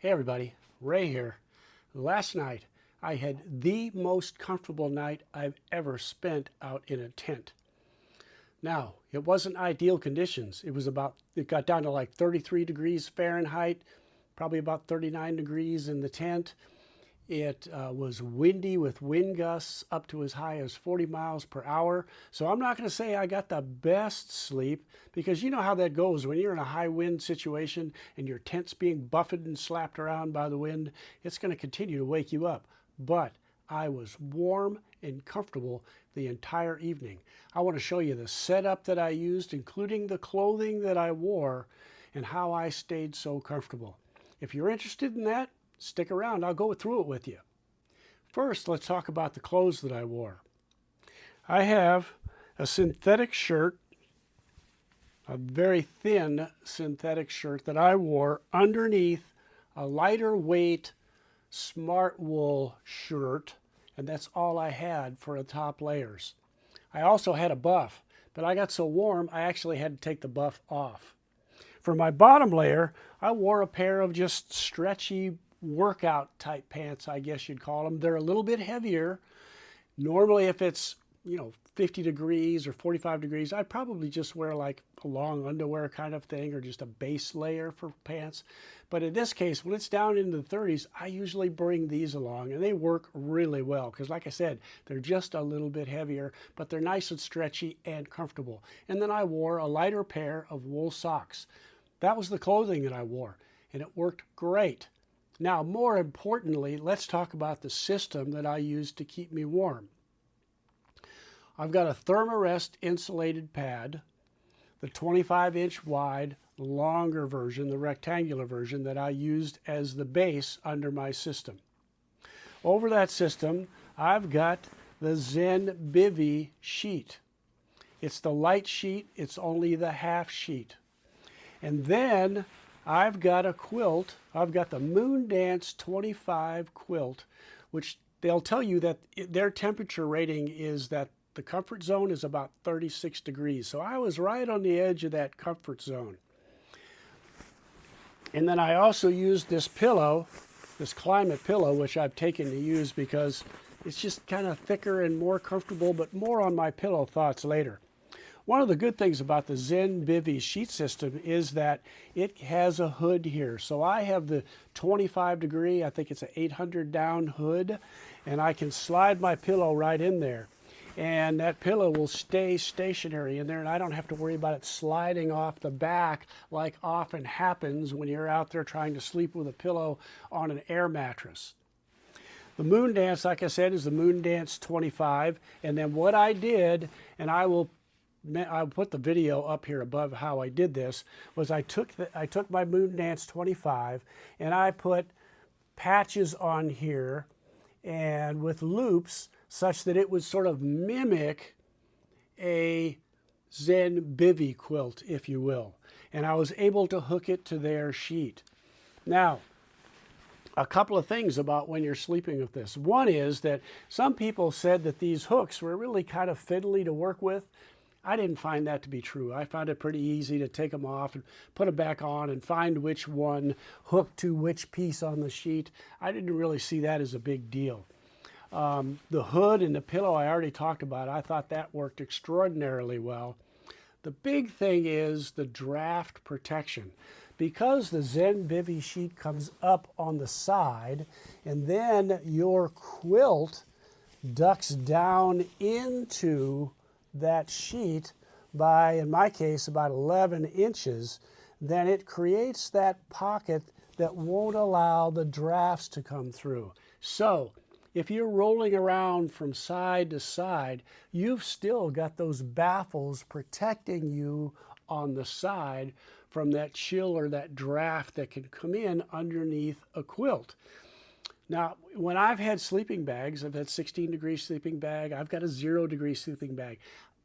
Hey everybody, Ray here. Last night I had the most comfortable night I've ever spent out in a tent. Now, it wasn't ideal conditions. It got down to like 33 degrees Fahrenheit, probably about 39 degrees in the tent. It was windy with wind gusts up to as high as 40 miles per hour. So I'm not going to say I got the best sleep, because you know how that goes when you're in a high wind situation and your tent's being buffeted and slapped around by the wind. It's going to continue to wake you up. But I was warm and comfortable the entire evening. I want to show you the setup that I used, including the clothing that I wore, and how I stayed so comfortable. If you're interested in that, stick around. I'll go through it with you. First, let's talk about the clothes that I wore. I have a synthetic shirt, a very thin synthetic shirt that I wore underneath a lighter weight smart wool shirt, and that's all I had for the top layers. I also had a buff, but I got so warm I actually had to take the buff off. For my bottom layer, I wore a pair of just stretchy workout type pants, I guess you'd call them. They're a little bit heavier. Normally if it's 50 degrees or 45 degrees, I'd probably just wear like a long underwear kind of thing, or just a base layer for pants. But in this case, when it's down into the 30s, I usually bring these along, and they work really well because, like I said, they're just a little bit heavier, but they're nice and stretchy and comfortable. And then I wore a lighter pair of wool socks. That was the clothing that I wore, and it worked great. Now, more importantly, let's talk about the system that I used to keep me warm. I've got a Thermarest insulated pad, the 25-inch wide, longer version, the rectangular version that I used as the base under my system. Over that system, I've got the Zenbivy sheet. It's the light sheet, it's only the half sheet. And then I've got a quilt. I've got the Moondance 25 quilt, which they'll tell you that their temperature rating is that the comfort zone is about 36 degrees. So I was right on the edge of that comfort zone. And then I also used this pillow, this climate pillow, which I've taken to use because it's just kind of thicker and more comfortable, but more on my pillow thoughts later. One of the good things about the Zenbivy sheet system is that it has a hood here. So I have the 25 degree, I think it's an 800 down hood, and I can slide my pillow right in there. And that pillow will stay stationary in there, and I don't have to worry about it sliding off the back like often happens when you're out there trying to sleep with a pillow on an air mattress. The Moondance, like I said, is the Moondance 25. And then what I did, and I'll put the video up here above how I did this, was I took my Moondance 25 and I put patches on here and with loops such that it would sort of mimic a Zenbivy quilt, if you will. And I was able to hook it to their sheet. Now, a couple of things about when you're sleeping with this. One is that some people said that these hooks were really kind of fiddly to work with. I didn't find that to be true. I found it pretty easy to take them off and put them back on and find which one hooked to which piece on the sheet. I didn't really see that as a big deal. The hood and the pillow I already talked about. I thought that worked extraordinarily well. The big thing is the draft protection. Because the Zenbivy sheet comes up on the side and then your quilt ducks down into that sheet by, in my case, about 11 inches, then it creates that pocket that won't allow the drafts to come through. So if you're rolling around from side to side, you've still got those baffles protecting you on the side from that chill or that draft that can come in underneath a quilt. Now, when I've had sleeping bags, I've had 16 degree sleeping bag, I've got a 0 degree sleeping bag,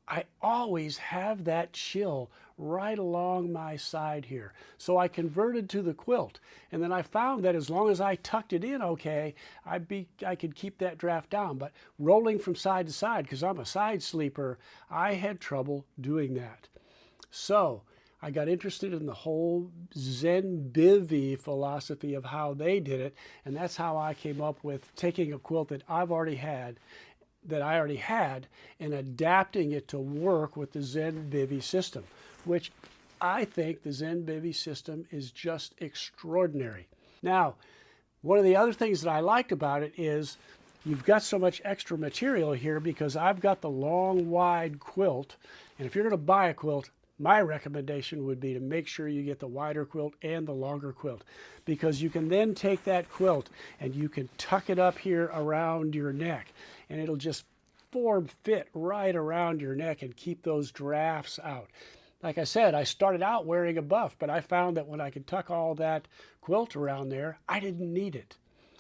I always have that chill right along my side here. So I converted to the quilt. And then I found that as long as I tucked it in okay, I could keep that draft down. But rolling from side to side, because I'm a side sleeper, I had trouble doing that. So I got interested in the whole Zenbivy philosophy of how they did it, and that's how I came up with taking a quilt that I already had, and adapting it to work with the Zenbivy system, which I think the Zenbivy system is just extraordinary. Now, one of the other things that I liked about it is you've got so much extra material here because I've got the long, wide quilt, and if you're going to buy a quilt, my recommendation would be to make sure you get the wider quilt and the longer quilt, because you can then take that quilt and you can tuck it up here around your neck, and it'll just fit right around your neck and keep those drafts out. Like I said, I started out wearing a buff, but I found that when I could tuck all that quilt around there, I didn't need it.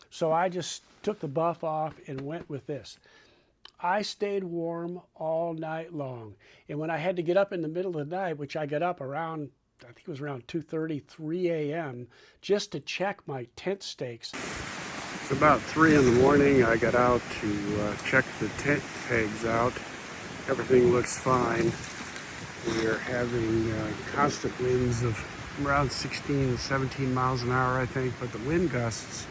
So I just took the buff off and went with this. I stayed warm all night long. And when I had to get up in the middle of the night, which I got up around, I think it was around 2:30, 3 a.m., just to check my tent stakes. It's about 3 in the morning. I got out to check the tent pegs out. Everything looks fine. We are having constant winds of around 16, 17 miles an hour, I think, but the wind gusts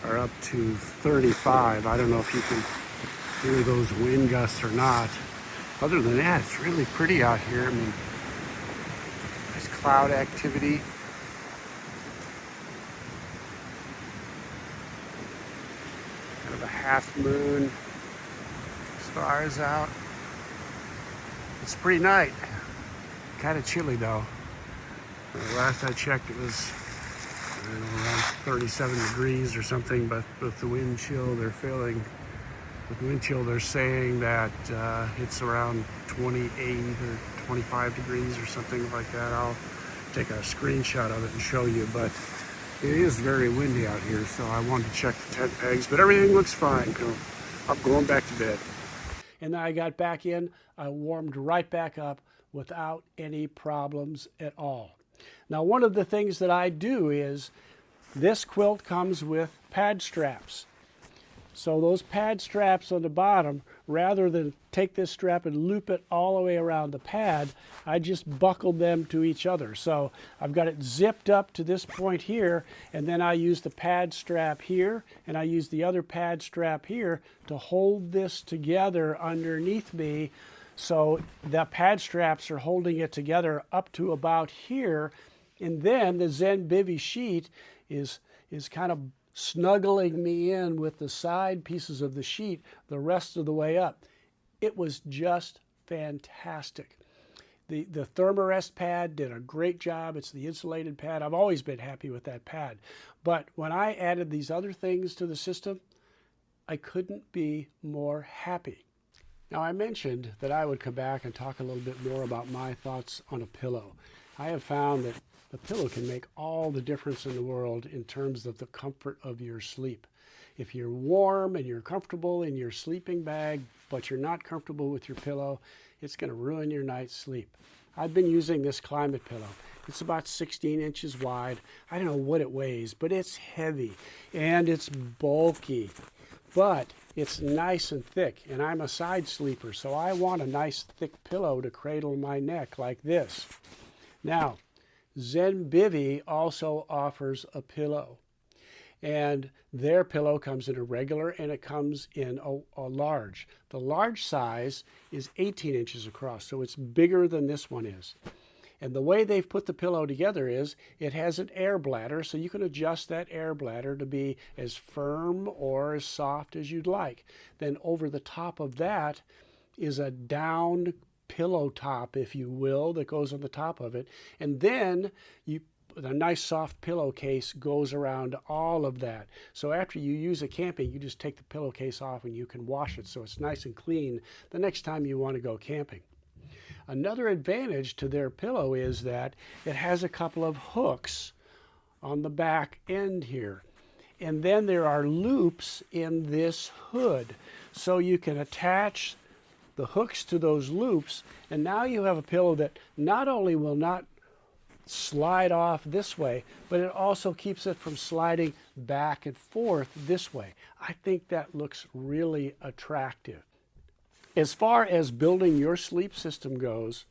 are up to 35. I don't know if you can hear those wind gusts or not. Other than that, it's really pretty out here. I mean, there's cloud activity. Kind of a half moon. Stars out. It's a pretty night. Kind of chilly though. Last I checked, it was around 37 degrees or something. But with the wind chill, they're saying that it's around 28 or 25 degrees or something like that. I'll take a screenshot of it and show you. But it is very windy out here, so I wanted to check the tent pegs. But everything looks fine. I'm going back to bed. And then I got back in. I warmed right back up without any problems at all. Now, one of the things that I do is this quilt comes with pad straps. So those pad straps on the bottom, rather than take this strap and loop it all the way around the pad, I just buckled them to each other. So I've got it zipped up to this point here, and then I use the pad strap here, and I use the other pad strap here to hold this together underneath me. So the pad straps are holding it together up to about here, and then the Zenbivy sheet is kind of snuggling me in with the side pieces of the sheet the rest of the way up. It was just fantastic. The Thermarest pad did a great job. It's the insulated pad. I've always been happy with that pad. But when I added these other things to the system, I couldn't be more happy. Now, I mentioned that I would come back and talk a little bit more about my thoughts on a pillow. I have found that the pillow can make all the difference in the world in terms of the comfort of your sleep. If you're warm and you're comfortable in your sleeping bag, but you're not comfortable with your pillow, it's going to ruin your night's sleep. I've been using this climate pillow. It's about 16 inches wide. I don't know what it weighs, but it's heavy and it's bulky. But it's nice and thick, and I'm a side sleeper, so I want a nice thick pillow to cradle my neck like this. Now, Zenbivy also offers a pillow, and their pillow comes in a regular and it comes in a large. The large size is 18 inches across, so it's bigger than this one is. And the way they've put the pillow together is it has an air bladder, so you can adjust that air bladder to be as firm or as soft as you'd like. Then over the top of that is a down pillow top, if you will, that goes on the top of it. And then a nice soft pillowcase goes around all of that. So after you use it camping, you just take the pillowcase off and you can wash it so it's nice and clean the next time you want to go camping. Another advantage to their pillow is that it has a couple of hooks on the back end here. And then there are loops in this hood. So you can attach the hooks to those loops, and now you have a pillow that not only will not slide off this way, but it also keeps it from sliding back and forth this way. I think that looks really attractive. As far as building your sleep system goes,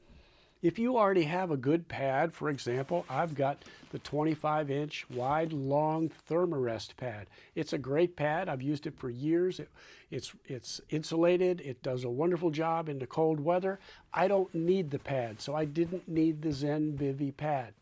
If you already have a good pad, for example, I've got the 25-inch wide long Thermarest pad. It's a great pad. I've used it for years. It's insulated. It does a wonderful job in the cold weather. I don't need the pad, so I didn't need the Zenbivy pad.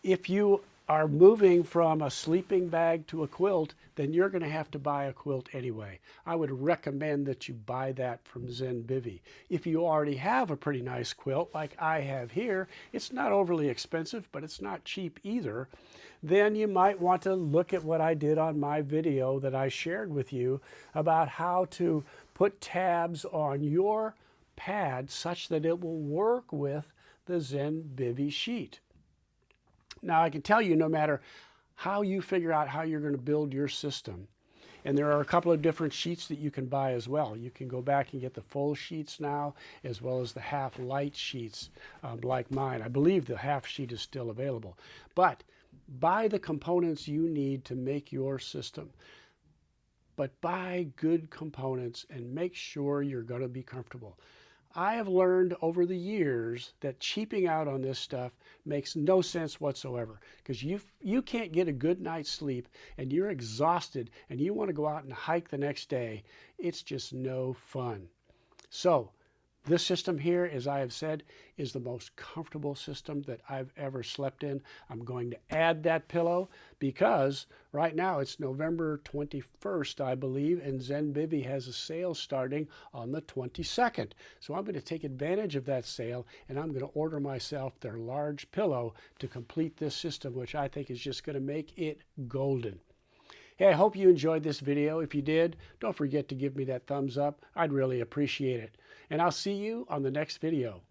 If you are moving from a sleeping bag to a quilt, then you're going to have to buy a quilt anyway. I would recommend that you buy that from Zenbivy. If you already have a pretty nice quilt like I have here, it's not overly expensive, but it's not cheap either, then you might want to look at what I did on my video that I shared with you about how to put tabs on your pad such that it will work with the Zenbivy sheet. Now, I can tell you, no matter how you figure out how you're going to build your system, and there are a couple of different sheets that you can buy as well. You can go back and get the full sheets now, as well as the half light sheets like mine. I believe the half sheet is still available. But buy the components you need to make your system. But buy good components and make sure you're going to be comfortable. I have learned over the years that cheaping out on this stuff makes no sense whatsoever, because you can't get a good night's sleep and you're exhausted and you want to go out and hike the next day. It's just no fun. So this system here, as I have said, is the most comfortable system that I've ever slept in. I'm going to add that pillow because right now it's November 21st, I believe, and Zenbivy has a sale starting on the 22nd. So I'm going to take advantage of that sale, and I'm going to order myself their large pillow to complete this system, which I think is just going to make it golden. Hey, I hope you enjoyed this video. If you did, don't forget to give me that thumbs up. I'd really appreciate it. And I'll see you on the next video.